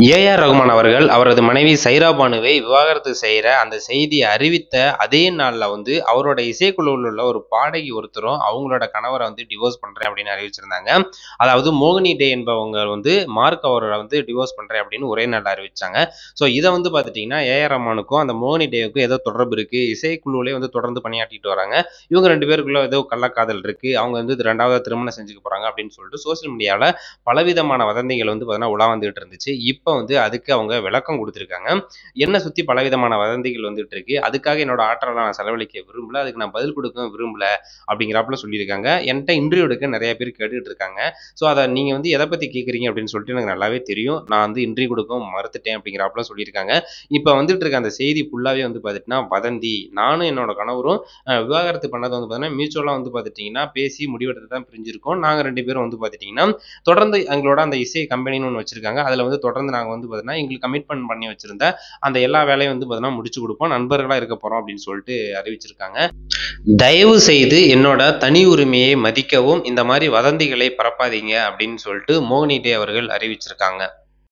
A.R.. Rahman அவர்கள் அவரது மனைவி சைரா பானுவை விவாகரத்து செய்ற அந்த செய்திய அறிவித்த அதே நாள்ல அவரோட இசைக்குழுவுல உள்ள ஒரு பாடகி ஒருத்தரும் அவங்களோட கணவர டிவோர்ஸ் பண்றேன் அப்படின்னு அறிவிச்சிருந்தாங்க. அதாவது மோகினி டே என்பவங்க மார்க் அவர டிவோர்ஸ் பண்றேன் அப்படின்னு ஒரே நாள்ல அறிவிச்சாங்க. ஸோ இத பார்த்துட்டீங்கன்னா, ஏ.ஆர். ரகுமானுக்கும் அந்த மோகினி டேவுக்கும் ஏதோ தொடர்பு இருக்கு. இசைக்குழுவிலே தொடர்ந்து பணியாற்றிட்டு வராங்க. இவங்க 2 பேருக்குள்ள ஏதோ கள்ளக்காதல் இருக்கு. அவங்க 2வதா திருமணம் செஞ்சுக்க போறாங்க அப்படின்னு சொல்லிட்டு சோசியல் மீடியால பலவிதமான வதந்திகள் பார்த்தீங்கன்னா உலா வந்துட்டு இருந்துச்சு. இப்ப அதுக்கு அவங்க விளக்கம் குடுத்திருக்காங்க. என்ன சுத்தி பலவிதமான வதந்திகள் வந்துட்டு இருக்கு. அதுக்காக என்னோட ஆற்றல நான் செலவழிக்க விரும்பல. அதுக்கு நான் பதில் கொடுக்கவும் விரும்பல அப்படிங்கிறாப்புல சொல்லியிருக்காங்க. என்ட்ட இன்டர்வியூ எடுக்க நெறைய பேர் கேட்டுட்டு இருக்காங்க. ஸோ அத நீங்க எத பத்தி கேட்கிறீங்க அப்படின்னு சொல்லிட்டு எனக்கு நல்லாவே தெரியும். நான் இன்டர்வியூ கொடுக்கவும் மறுத்துட்டேன் அப்படிங்கிறாப்புல சொல்லியிருக்காங்க. இப்ப வந்துட்டு இருக்க அந்த செய்தி ஃபுல்லாவே பார்த்துட்டீங்கன்னா வதந்தி. நானும் என்னோட கணவரும் விவாகரத்து பண்ணது பார்த்தீங்கன்னா, மியூச்சுவலா பார்த்துட்டீங்கன்னா பேசி முடிவெடுத்து தான் பிரிஞ்சிருக்கோம். நாங்க 2 பேரும் பார்த்துட்டீங்கன்னா, தொடர்ந்து எங்களோட அந்த இசை கம்பெனின்னு ஒண்ணு வச்சிருக்காங்க. அதுல தொடர்ந்து நாங்க பார்த்தீங்கன்னா, எங்களுக்கு கமிட்மெண்ட் பண்ணி வச்சிருந்த அந்த எல்லா வேலையும் பார்த்தீங்கன்னா முடிச்சு குடுப்போம். நண்பர்களா இருக்க போறோம் அப்படின்னு சொல்லிட்டு அறிவிச்சிருக்காங்க. தயவு செய்து என்னோட தனி உரிமையை மதிக்கவும், இந்த மாரி வதந்திகளை பரப்பாதீங்க அப்படின்னு சொல்லிட்டு மோகினி டே அவர்கள் அறிவிச்சிருக்காங்க.